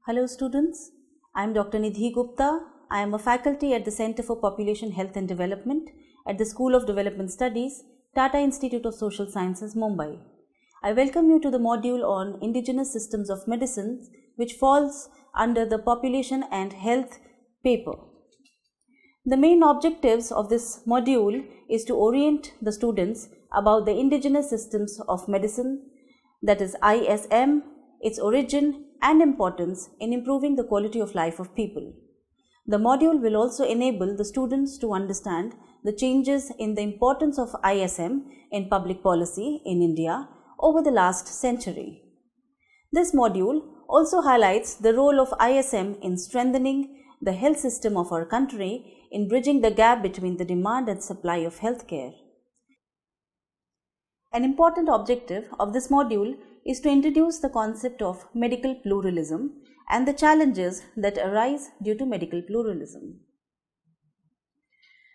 Hello students, I am Dr. Nidhi Gupta. I am a faculty at the Center for Population Health and Development at the School of Development Studies, Tata Institute of Social Sciences, Mumbai. I welcome you to the module on Indigenous Systems of Medicine, which falls under the Population and Health paper. The main objectives of this module is to orient the students about the Indigenous Systems of Medicine, that is ISM, its origin and importance in improving the quality of life of people. The module will also enable the students to understand the changes in the importance of ISM in public policy in India over the last century. This module also highlights the role of ISM in strengthening the health system of our country in bridging the gap between the demand and supply of healthcare. An important objective of this module is to introduce the concept of medical pluralism and the challenges that arise due to medical pluralism.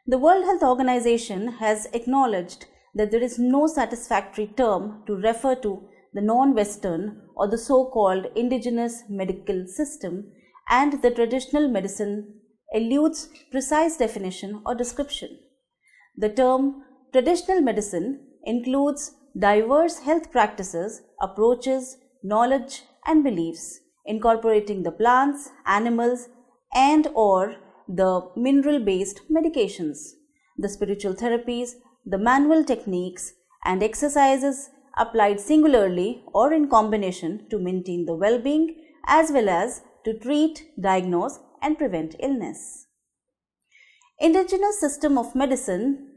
The World Health Organization has acknowledged that there is no satisfactory term to refer to the non-Western or the so-called indigenous medical system, and the traditional medicine eludes precise definition or description. The term traditional medicine includes diverse health practices, approaches, knowledge and beliefs, incorporating the plants, animals and/or the mineral-based medications, the spiritual therapies, the manual techniques and exercises applied singularly or in combination to maintain the well-being as well as to treat, diagnose and prevent illness. Indigenous system of medicine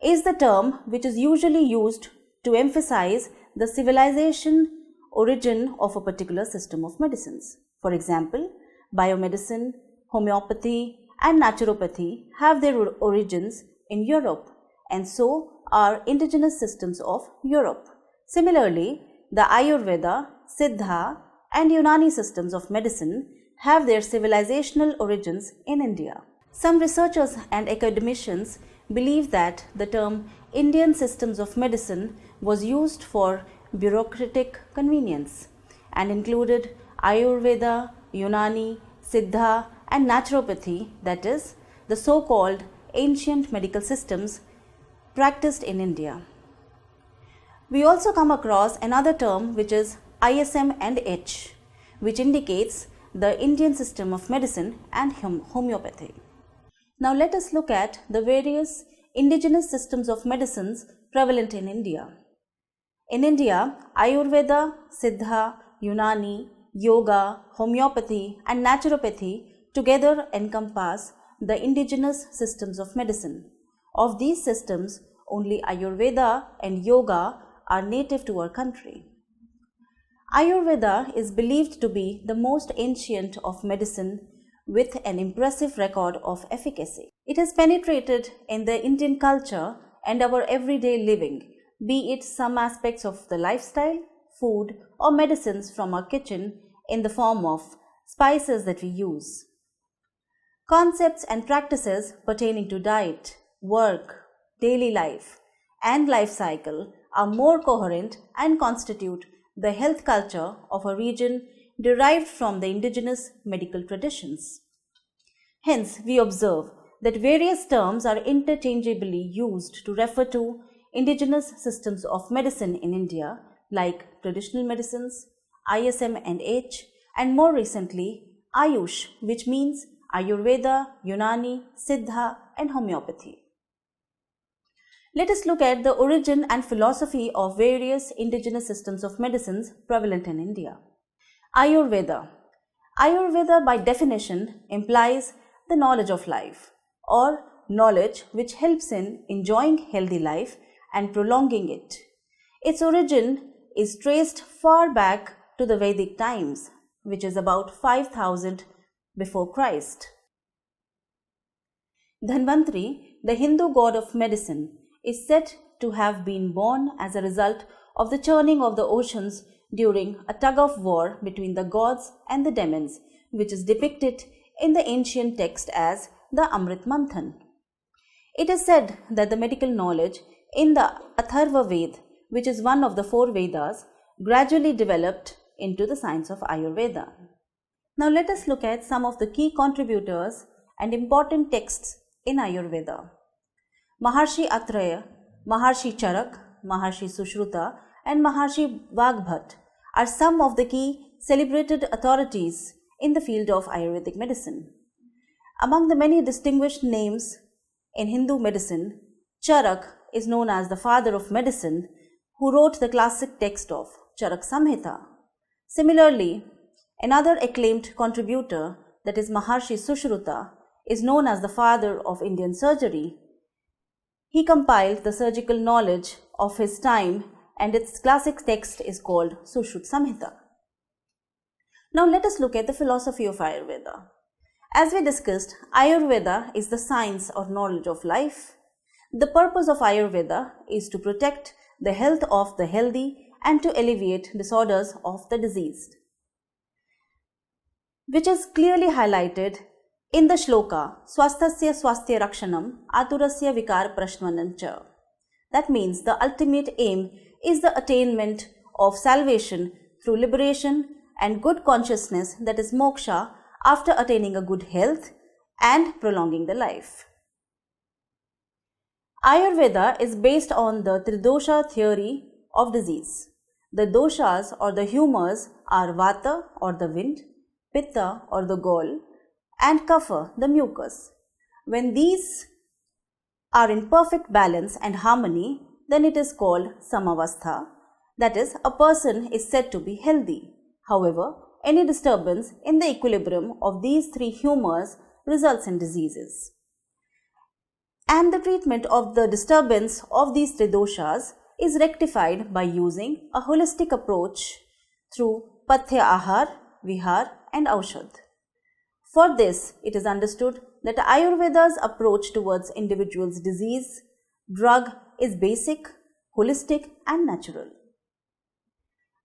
is the term which is usually used to emphasize the civilization origin of a particular system of medicines. For example, biomedicine, homeopathy and naturopathy have their origins in Europe, and so are indigenous systems of Europe. Similarly, the Ayurveda, Siddha and Unani systems of medicine have their civilizational origins in India. Some researchers and academicians believe that the term Indian systems of medicine was used for bureaucratic convenience and included Ayurveda, Unani, Siddha and naturopathy, that is, the so-called ancient medical systems practiced in India. We also come across another term which is ISM and H, which indicates the Indian system of medicine and homeopathy. Now let us look at the various indigenous systems of medicines prevalent in India. In India, Ayurveda, Siddha, Unani, Yoga, homeopathy and naturopathy together encompass the indigenous systems of medicine. Of these systems, only Ayurveda and Yoga are native to our country. Ayurveda is believed to be the most ancient of medicine with an impressive record of efficacy. It has penetrated in the Indian culture and our everyday living, be it some aspects of the lifestyle, food or medicines from our kitchen in the form of spices that we use. Concepts and practices pertaining to diet, work, daily life and life cycle are more coherent and constitute the health culture of a region derived from the indigenous medical traditions. Hence, we observe that various terms are interchangeably used to refer to indigenous systems of medicine in India, like traditional medicines, ISM and H, and more recently, Ayush, which means Ayurveda, Unani, Siddha, and homeopathy. Let us look at the origin and philosophy of various indigenous systems of medicines prevalent in India. Ayurveda. Ayurveda by definition implies the knowledge of life, or knowledge which helps in enjoying healthy life and prolonging it. Its origin is traced far back to the Vedic times, which is about 5000 before Christ. Dhanvantri, the Hindu god of medicine, is said to have been born as a result of the churning of the oceans during a tug-of-war between the gods and the demons, which is depicted in the ancient text as the Amrit Manthan. It is said that the medical knowledge in the Atharva Ved, which is one of the 4 Vedas, gradually developed into the science of Ayurveda. Now let us look at some of the key contributors and important texts in Ayurveda. Maharshi Atraya, Maharshi Charak, Maharshi Sushruta and Maharshi Vagbhat are some of the key celebrated authorities in the field of Ayurvedic medicine. Among the many distinguished names in Hindu medicine, Charak is known as the father of medicine, who wrote the classic text of Charak Samhita. Similarly, another acclaimed contributor, that is Maharshi Sushruta, is known as the father of Indian surgery. He compiled the surgical knowledge of his time and its classic text is called Sushrut Samhita. Now let us look at the philosophy of Ayurveda. As we discussed, Ayurveda is the science or knowledge of life. The purpose of Ayurveda is to protect the health of the healthy and to alleviate disorders of the diseased, which is clearly highlighted in the shloka Swasthasya Swasthya Rakshanam Aturasya Vikar Prashmanancha. That means the ultimate aim is the attainment of salvation through liberation and good consciousness, that is moksha, after attaining a good health and prolonging the life. Ayurveda is based on the Tridosha theory of disease. The doshas or the humors are Vata or the wind, Pitta or the gall, and Kapha, the mucus. When these are in perfect balance and harmony, then it is called Samavastha, that is, a person is said to be healthy. However, any disturbance in the equilibrium of these three humors results in diseases. And the treatment of the disturbance of these three doshas is rectified by using a holistic approach through Pathya Ahar, Vihar and Aushadh. For this, it is understood that Ayurveda's approach towards individual's disease, drug is basic, holistic and natural.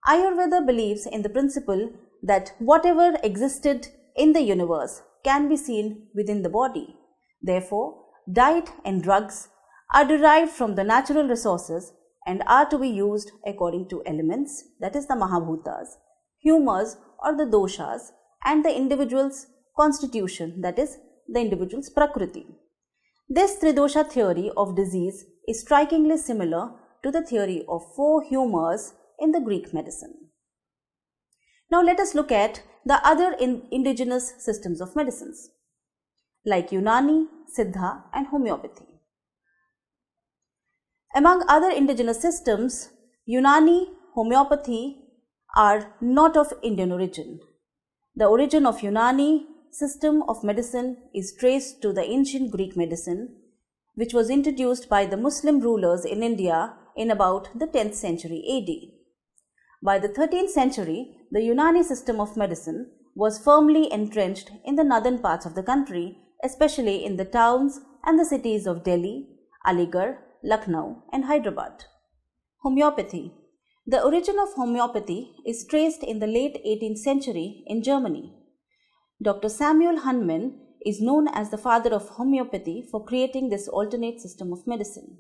Ayurveda believes in the principle that whatever existed in the universe can be seen within the body. Therefore, diet and drugs are derived from the natural resources and are to be used according to elements, that is the Mahabhutas, humors or the doshas, and the individual's constitution, that is the individual's prakriti. This Tridosha theory of disease is strikingly similar to the theory of four humors in the Greek medicine. Now let us look at the other indigenous systems of medicines like Unani, Siddha and homeopathy. Among other indigenous systems, Unani, homeopathy are not of Indian origin. The origin of Unani system of medicine is traced to the ancient Greek medicine, which was introduced by the Muslim rulers in India in about the 10th century AD. By the 13th century, the Unani system of medicine was firmly entrenched in the northern parts of the country, especially in the towns and the cities of Delhi, Aligarh, Lucknow and Hyderabad. Homeopathy. The origin of homeopathy is traced in the late 18th century in Germany. Dr. Samuel Hahnemann is known as the father of homeopathy for creating this alternate system of medicine.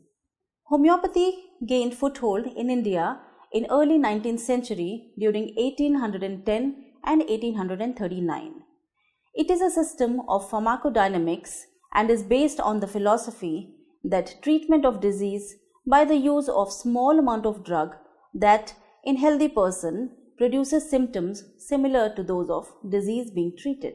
Homeopathy gained foothold in India in early 19th century during 1810 and 1839. It is a system of pharmacodynamics and is based on the philosophy that treatment of disease by the use of small amount of drug that in healthy person produces symptoms similar to those of disease being treated.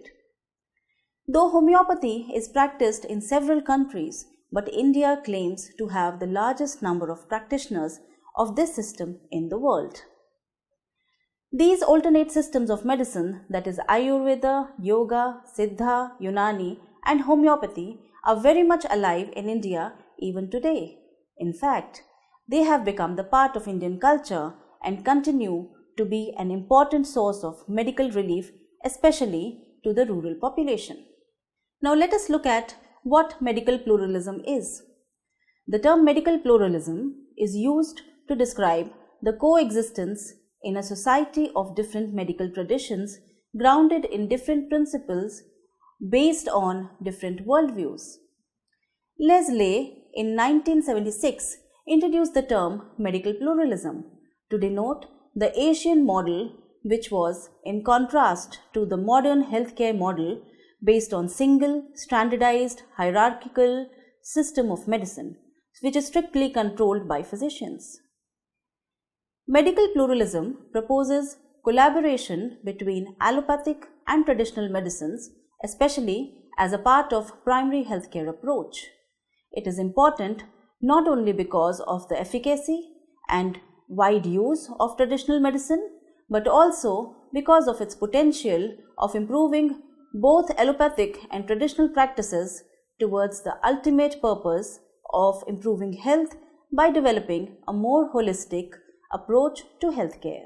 Though homeopathy is practiced in several countries, but India claims to have the largest number of practitioners of this system in the world. These alternate systems of medicine, that is Ayurveda, Yoga, Siddha, Unani and homeopathy, are very much alive in India even today. In fact, they have become the part of Indian culture and continue to be an important source of medical relief, especially to the rural population. Now let us look at what medical pluralism is. The term medical pluralism is used to describe the coexistence in a society of different medical traditions grounded in different principles based on different worldviews. Leslie in 1976 introduced the term medical pluralism to denote the Asian model which was in contrast to the modern healthcare model based on single, standardized, hierarchical system of medicine, which is strictly controlled by physicians. Medical pluralism proposes collaboration between allopathic and traditional medicines, especially as a part of primary healthcare approach. It is important not only because of the efficacy and wide use of traditional medicine, but also because of its potential of improving both allopathic and traditional practices towards the ultimate purpose of improving health by developing a more holistic approach to healthcare.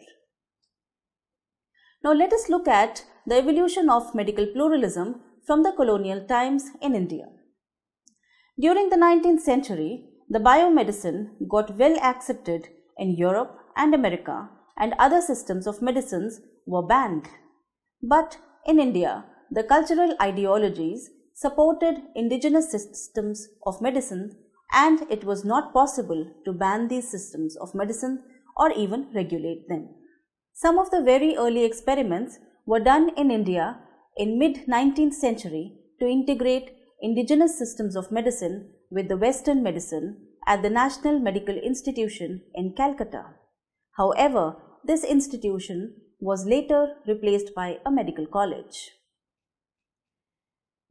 Now let us look at the evolution of medical pluralism from the colonial times in India. During the 19th century, the biomedicine got well accepted in Europe and America, and other systems of medicines were banned. But in India, the cultural ideologies supported indigenous systems of medicine, and it was not possible to ban these systems of medicine or even regulate them. Some of the very early experiments were done in India in mid-19th century to integrate indigenous systems of medicine with the Western medicine at the National Medical Institution in Calcutta. However, this institution was later replaced by a medical college.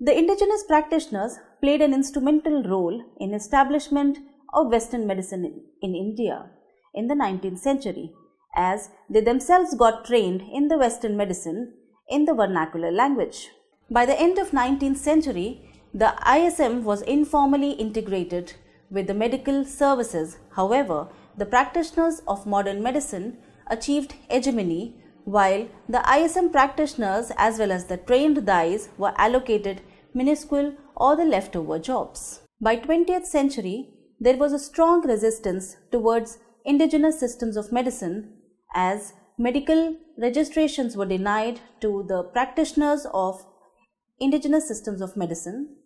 The indigenous practitioners played an instrumental role in establishment of Western medicine in India in the 19th century, as they themselves got trained in the Western medicine in the vernacular language. By the end of 19th century, the ISM was informally integrated with the medical services. However, the practitioners of modern medicine achieved hegemony, while the ISM practitioners as well as the trained Dais were allocated minuscule or the leftover jobs. By 20th century, there was a strong resistance towards indigenous systems of medicine, as medical registrations were denied to the practitioners of indigenous systems of medicine,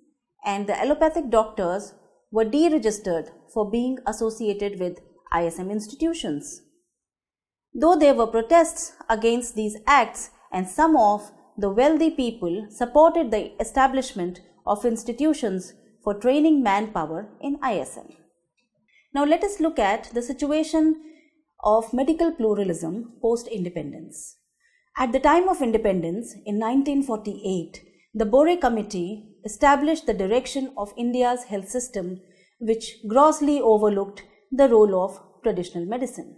and the allopathic doctors were deregistered for being associated with ISM institutions. Though there were protests against these acts, and some of the wealthy people supported the establishment of institutions for training manpower in ISM. Now let us look at the situation of medical pluralism post-independence. At the time of independence in 1948, the Bore Committee established the direction of India's health system, which grossly overlooked the role of traditional medicine.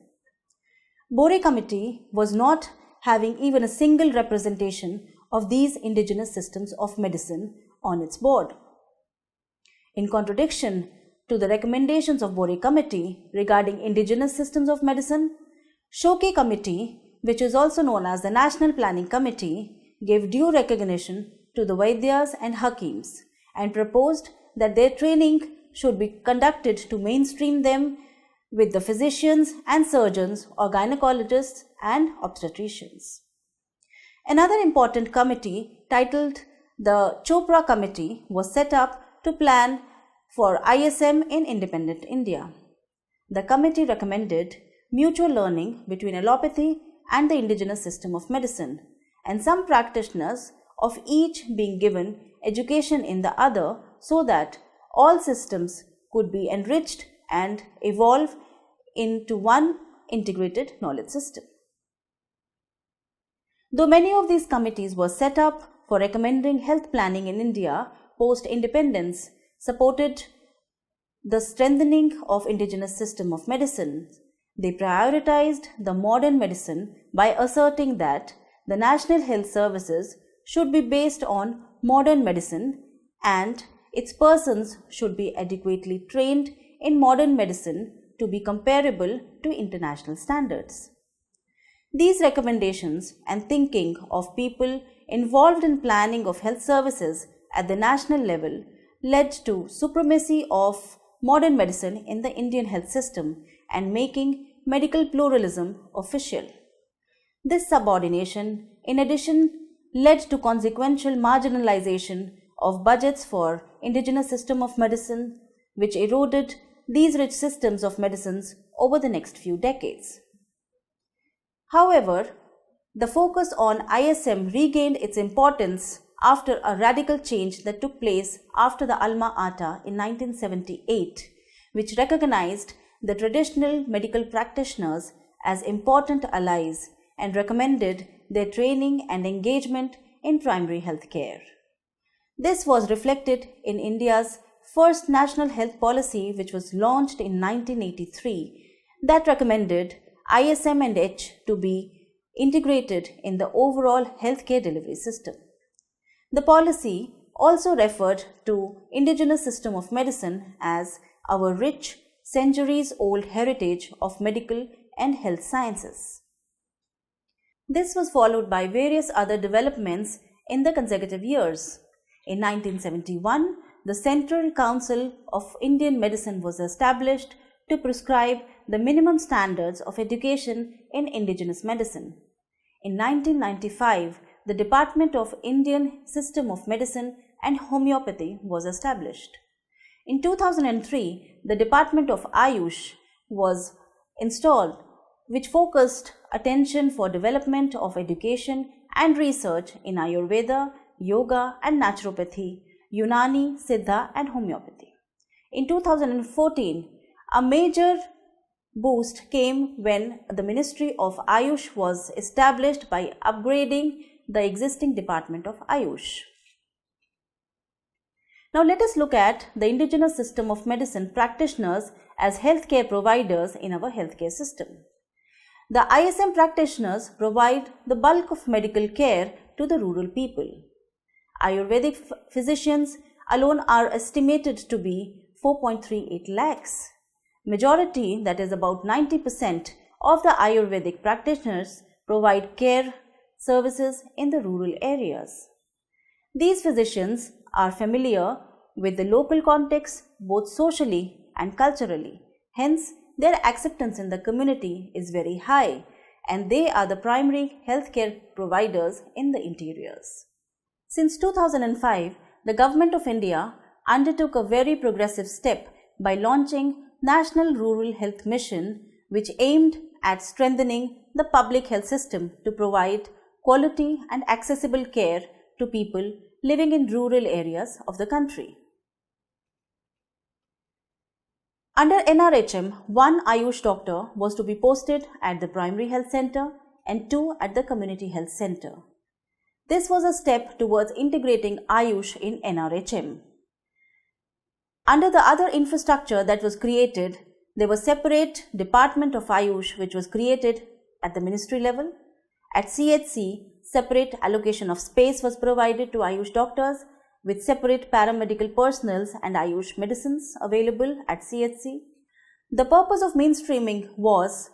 Bore Committee was not having even a single representation of these indigenous systems of medicine on its board. In contradiction to the recommendations of Bore Committee regarding indigenous systems of medicine, Shoke Committee, which is also known as the National Planning Committee, gave due recognition to the Vaidyas and Hakims and proposed that their training should be conducted to mainstream them with the physicians and surgeons or gynecologists and obstetricians. Another important committee titled the Chopra Committee was set up to plan for ISM in independent India. The committee recommended mutual learning between allopathy and the indigenous system of medicine, and some practitioners of each being given education in the other so that all systems could be enriched and evolve into one integrated knowledge system. Though many of these committees were set up for recommending health planning in India post-independence, supported the strengthening of indigenous system of medicine, they prioritized the modern medicine by asserting that the national health services should be based on modern medicine and its persons should be adequately trained in modern medicine to be comparable to international standards. These recommendations and thinking of people involved in planning of health services at the national level led to supremacy of modern medicine in the Indian health system and making medical pluralism official. This subordination, in addition, led to consequential marginalization of budgets for indigenous system of medicine, which eroded these rich systems of medicines over the next few decades. However, The focus on ISM regained its importance after a radical change that took place after the Alma Ata in 1978, which recognized the traditional medical practitioners as important allies and recommended their training and engagement in primary health care. This was reflected in India's first national health policy, which was launched in 1983, that recommended ISM and H to be integrated in the overall healthcare delivery system. The policy also referred to Indigenous system of medicine as our rich, centuries-old heritage of medical and health sciences. This was followed by various other developments in the consecutive years. In 1971, the Central Council of Indian Medicine was established to prescribe the minimum standards of education in indigenous medicine. In 1995, the Department of Indian System of Medicine and Homeopathy was established. In 2003, the Department of Ayush was installed, which focused attention for development of education and research in Ayurveda, Yoga and Naturopathy, Unani, Siddha and Homeopathy. In 2014, a major boost came when the Ministry of Ayush was established by upgrading the existing Department of Ayush. Now let us look at the indigenous system of medicine practitioners as healthcare providers in our healthcare system. The ISM practitioners provide the bulk of medical care to the rural people. Ayurvedic physicians alone are estimated to be 4.38 lakhs. Majority, that is about 90% of the Ayurvedic practitioners provide care services in the rural areas. These physicians are familiar with the local context both socially and culturally. Hence, their acceptance in the community is very high and they are the primary healthcare providers in the interiors. Since 2005, the Government of India undertook a very progressive step by launching National Rural Health Mission, which aimed at strengthening the public health system to provide quality and accessible care to people living in rural areas of the country. Under NRHM, one Ayush doctor was to be posted at the primary health center and 2 at the community health center. This was a step towards integrating Ayush in NRHM. Under the other infrastructure that was created, there was separate Department of Ayush which was created at the ministry level. At CHC, separate allocation of space was provided to Ayush doctors with separate paramedical personnels and Ayush medicines available at CHC. The purpose of mainstreaming was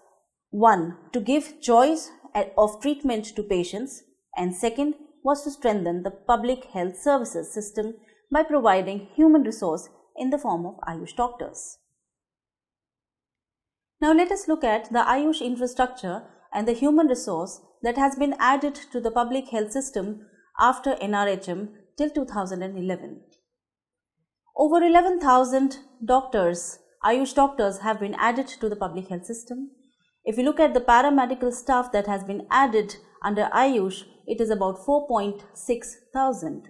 1. To give choice of treatment to patients, and 2nd was to strengthen the public health services system by providing human resource in the form of Ayush doctors. Now let us look at the Ayush infrastructure and the human resource that has been added to the public health system after NRHM till 2011. Over 11,000 doctors, Ayush doctors have been added to the public health system. If you look at the paramedical staff that has been added under Ayush, it is about 4,600.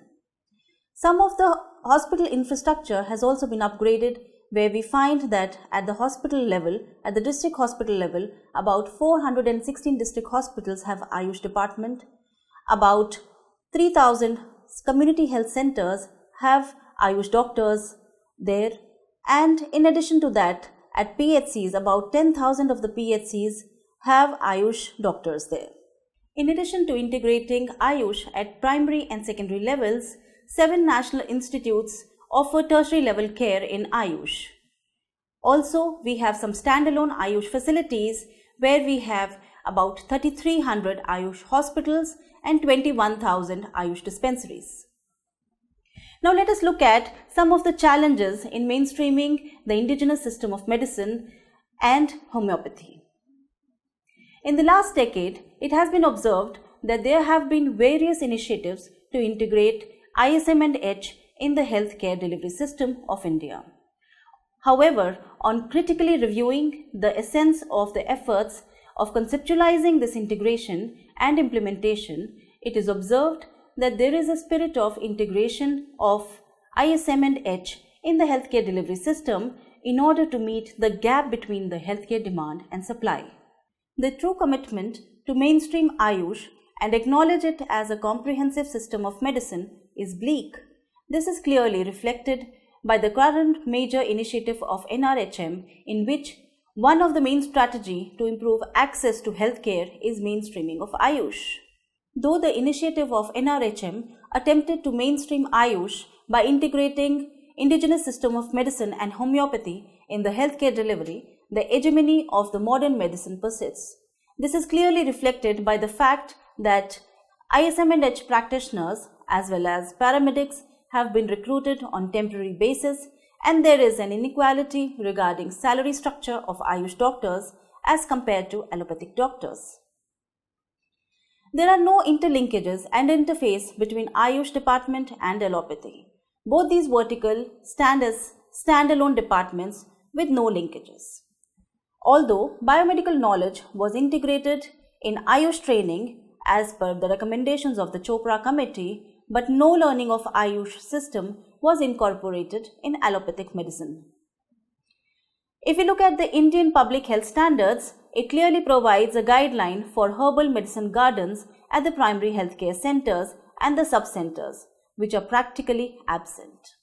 Some of the hospital infrastructure has also been upgraded, where we find that at the hospital level, at the district hospital level, about 416 district hospitals have Ayush department. About 3,000 community health centers have Ayush doctors there. And in addition to that, at PHCs, about 10,000 of the PHCs have Ayush doctors there. In addition to integrating Ayush at primary and secondary levels, 7 national institutes offer tertiary level care in Ayush. Also, we have some standalone Ayush facilities where we have about 3,300 Ayush hospitals and 21,000 Ayush dispensaries. Now let us look at some of the challenges in mainstreaming the indigenous system of medicine and homeopathy. In the last decade, it has been observed that there have been various initiatives to integrate ISM and H in the healthcare delivery system of India. However, on critically reviewing the essence of the efforts of conceptualizing this integration and implementation, it is observed that there is a spirit of integration of ISM and H in the healthcare delivery system in order to meet the gap between the healthcare demand and supply. The true commitment to mainstream Ayush and acknowledge it as a comprehensive system of medicine is bleak. This is clearly reflected by the current major initiative of NRHM, in which one of the main strategy to improve access to healthcare is mainstreaming of Ayush. Though the initiative of NRHM attempted to mainstream Ayush by integrating indigenous system of medicine and homeopathy in the healthcare delivery, the hegemony of the modern medicine persists. This is clearly reflected by the fact that ISM and H practitioners as well as paramedics have been recruited on temporary basis, and there is an inequality regarding salary structure of Ayush doctors as compared to allopathic doctors. There are no interlinkages and interface between Ayush department and allopathy. Both these vertical stand as standalone departments with no linkages. Although biomedical knowledge was integrated in Ayush training as per the recommendations of the Chopra committee, but no learning of Ayush system was incorporated in allopathic medicine. If we look at the Indian Public Health Standards, it clearly provides a guideline for herbal medicine gardens at the primary healthcare centers and the sub-centers, which are practically absent.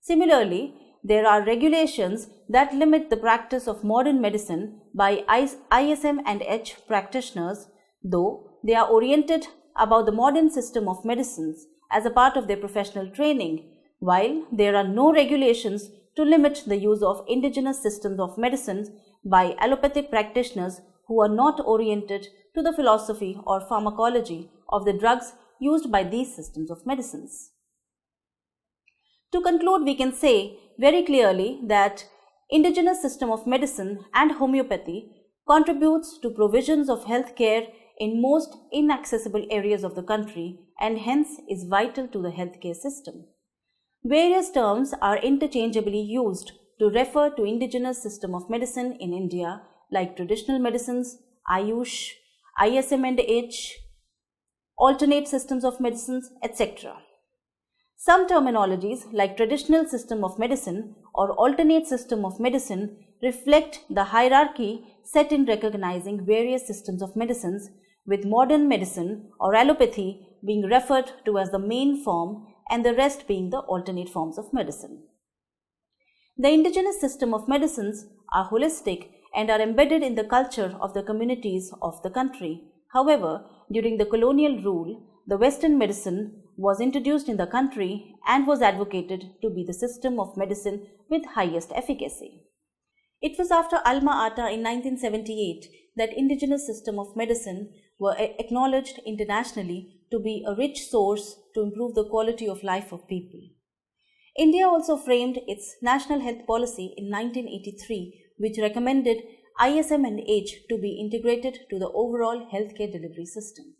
Similarly, there are regulations that limit the practice of modern medicine by ISM and H practitioners, though they are oriented about the modern system of medicines as a part of their professional training, while there are no regulations to limit the use of indigenous systems of medicines by allopathic practitioners who are not oriented to the philosophy or pharmacology of the drugs used by these systems of medicines. To conclude, we can say very clearly that indigenous system of medicine and homeopathy contributes to provisions of health care in most inaccessible areas of the country and hence is vital to the healthcare system. Various terms are interchangeably used to refer to indigenous system of medicine in India like traditional medicines, Ayush, ISM and H, alternate systems of medicines, etc. Some terminologies like traditional system of medicine or alternate system of medicine reflect the hierarchy set in recognizing various systems of medicines, with modern medicine or allopathy being referred to as the main form and the rest being the alternate forms of medicine. The indigenous system of medicines are holistic and are embedded in the culture of the communities of the country. However, during the colonial rule, the Western medicine was introduced in the country and was advocated to be the system of medicine with highest efficacy. It was after Alma Ata in 1978 that indigenous system of medicine were acknowledged internationally to be a rich source to improve the quality of life of people. India also framed its national health policy in 1983, which recommended ISM and H to be integrated to the overall healthcare delivery system.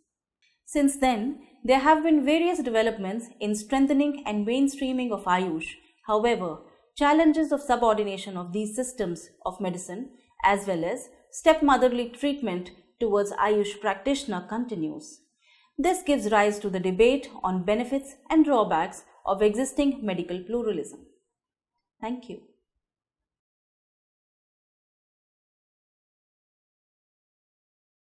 Since then, there have been various developments in strengthening and mainstreaming of Ayush. However, challenges of subordination of these systems of medicine as well as stepmotherly treatment towards Ayush practitioner continues. This gives rise to the debate on benefits and drawbacks of existing medical pluralism. Thank you.